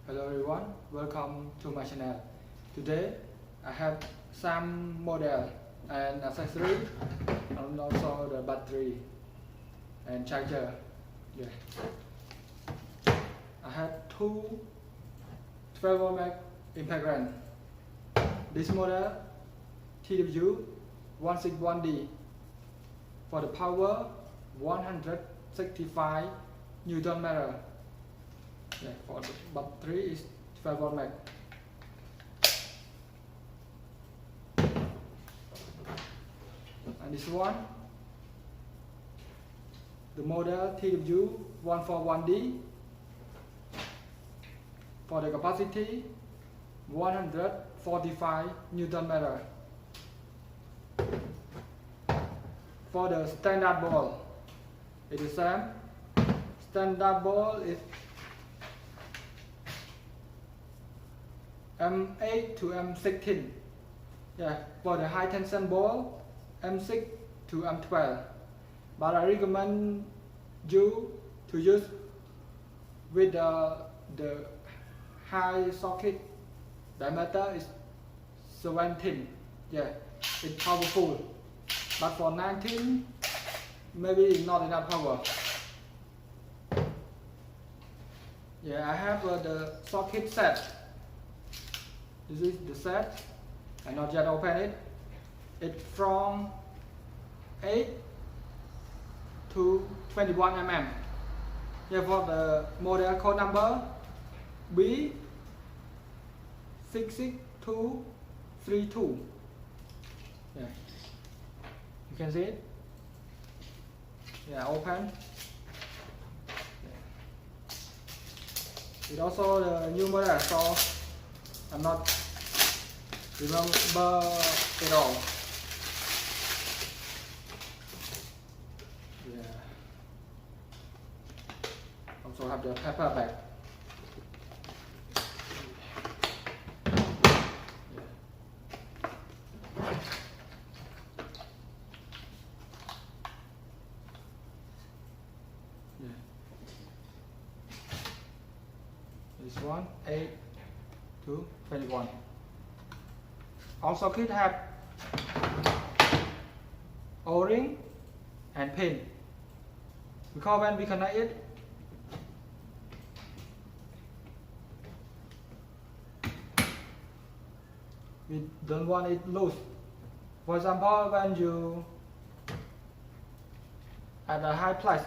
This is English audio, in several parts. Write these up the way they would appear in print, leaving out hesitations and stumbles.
Hello everyone, welcome to my channel. Today I have some model and accessory and also the battery and charger. Yeah. I have two 12V Max impact gun. This model TW161D for the power 165 Newton meter. Yeah, for the battery is 12V Max. And this one, the model TW141D for the capacity 145 Newton meter. For the standard ball, it is same. Standard ball is M8 to M16. Yeah, for the high tension ball, M6 to M12. But I recommend you to use with the high socket diameter is 17. Yeah, it's powerful. But for 19, maybe it's not enough power. Yeah, I have the socket set. This is the set. I not yet open it. It's from 8 to 21 mm. Yeah, for the model code number B66232. Yeah, you can see it. Yeah, open. It's also the new model, so I'm not remember it all. Yeah. Also have the paper bag. Yeah. This one 8 to 21. Also kit have O-ring and pin, because when we connect it, we don't want it loose. For example, when you at a high place,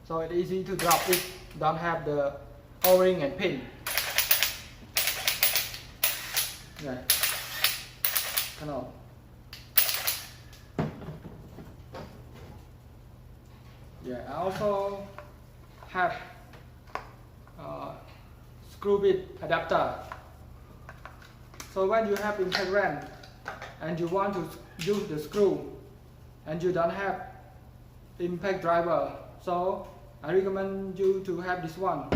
so it's easy to drop it, don't have the O-ring and pin. Yeah. Canal. Yeah, I also have screw bit adapter. So when you have impact gun and you want to use the screw and you don't have impact driver, so I recommend you to have this one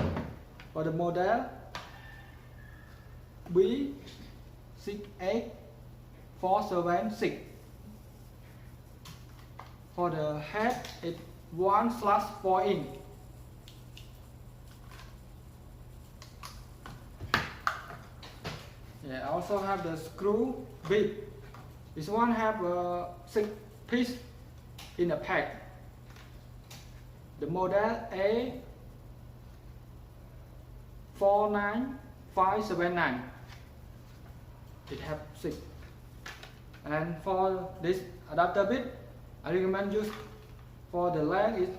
for the model B68476. For the head, it's 1/4 inch. Yeah, I also have the screw bit. This one have 6 pieces in a pack. The model A49579. It have 6. And for this adapter bit, I recommend use for the length is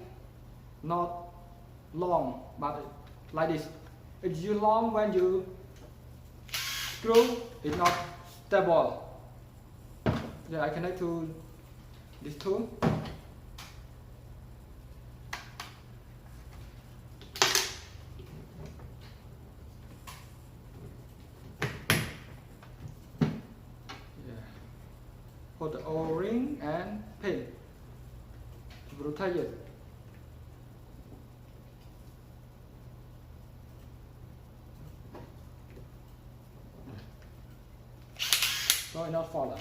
not long, but like this. It's you long when you screw, it's not stable. Yeah, I connect to this tool. For the O-ring and pin to rotate it. So it's not fall.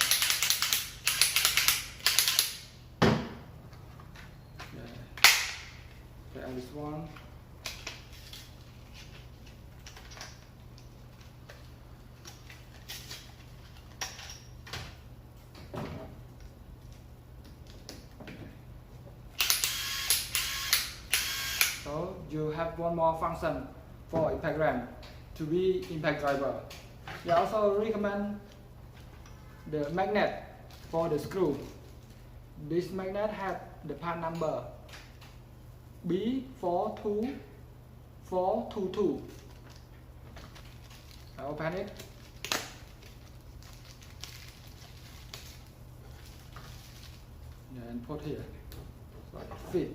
Yeah. Okay, and this one. you have one more function for impact ramp to be impact driver. They also recommend the magnet for the screw. This magnet have the part number B42422. I open it. And put here. So it fit.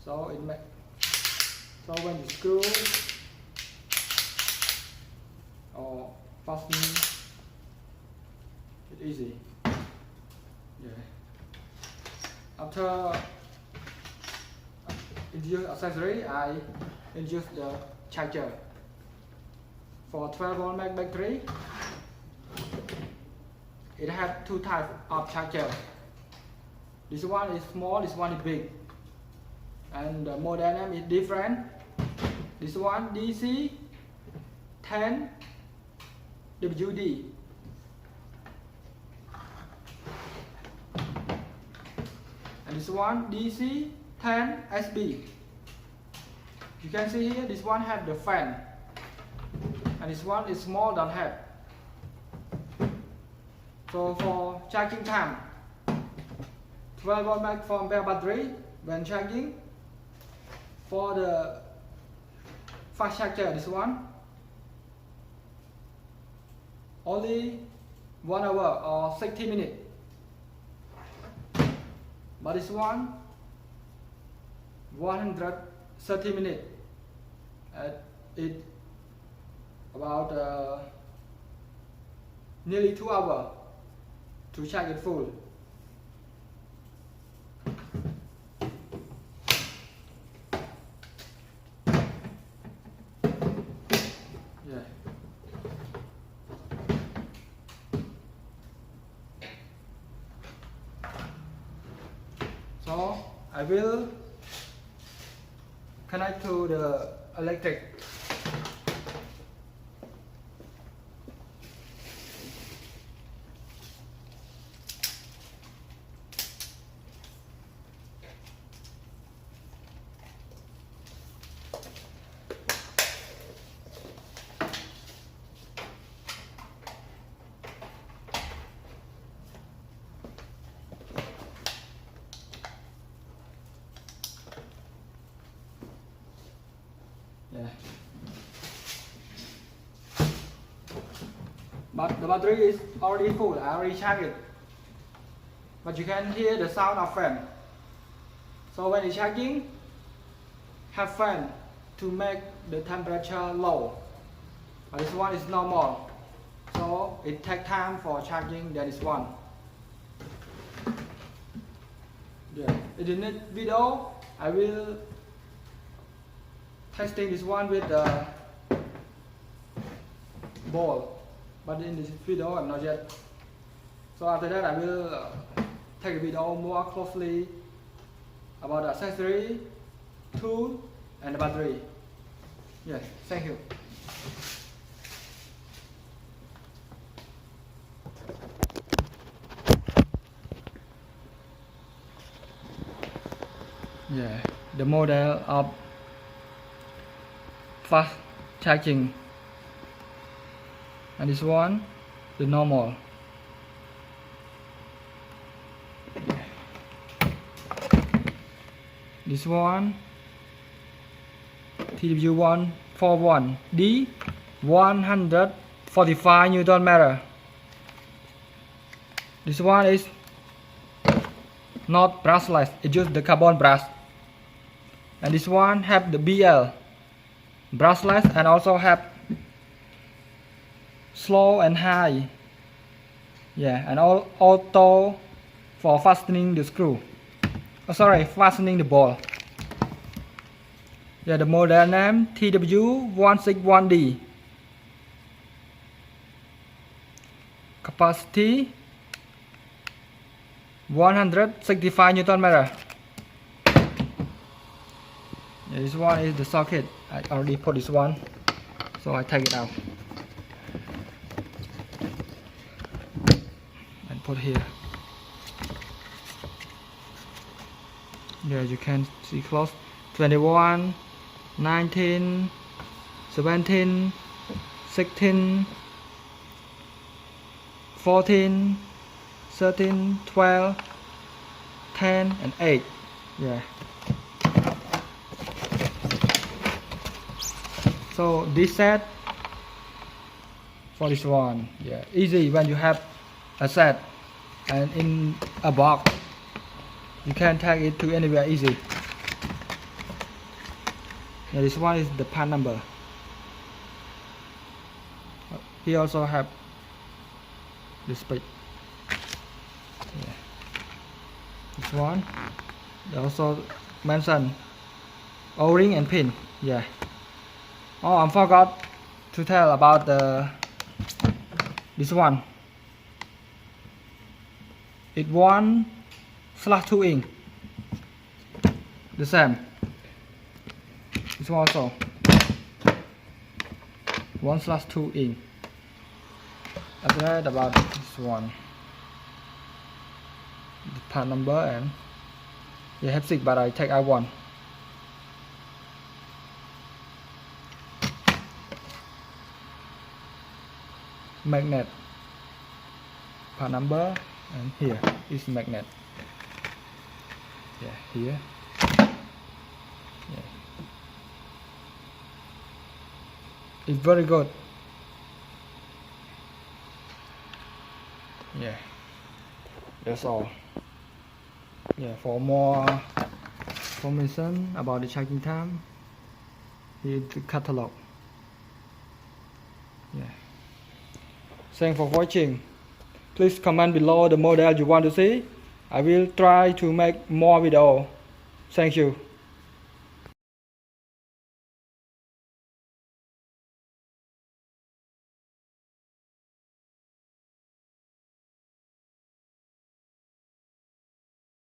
So it make. So when you screw or fastening, it's easy. Yeah. After introduce accessory, I introduce the charger. For 12-volt Mac battery, it has two types of charger. This one is small, this one is big, and the model name is different. This one DC 10 WD. And this one DC 10 SB. You can see here, this one have the fan, and this one is small, don't have. So for charging time, 12-volt Mac from battery when charging. For the fast charger, this one only 1 hour or 60 minutes. But this one 130 minutes. It about nearly 2 hours to charge it full. Yeah. So I will connect to the electric. Yeah. But the battery is already full. I already charged it. But you can hear the sound of fan. So when it's charging, have fan to make the temperature low. But this one is normal. So it takes time for charging than this one. Yeah. In the next video, I will testing this one with the ball, but in this video I'm not yet. So after that I will take a video more closely about the accessory, tool and the battery. Yes, thank you. Yeah, the model of fast charging, and this one the normal. This one TW141D 145 Newton meter. This one is not brushless, it uses the carbon brush. And this one have the BL brushless and also have slow and high. Yeah, and auto for fastening the screw. Oh, sorry, fastening the ball. Yeah, the model name TW161D. Capacity 165 Newton meter. Yeah, this one is the socket. I already put this one, so I take it out and put here. Yeah, you can see close 21 19, 17, 16, 14, 13, 12, 10 and 8. Yeah. So this set for this one, yeah, easy when you have a set and in a box you can take it to anywhere easy. Yeah, this one is the part number. He also have this page. Yeah. This one they also mention O-ring and pin. Yeah. Oh, I forgot to tell about this one. It 1/2 inch. The same. This one also 1/2 inch. After that, about this one, the part number, and you have 6, but I take out 1. Magnet, part number, and here is magnet. Yeah, here. Yeah. It's very good. Yeah, that's all. Yeah, for more information about the charging time, here's the catalog. Yeah. Thanks for watching. Please comment below the model you want to see. I will try to make more videos. Thank you.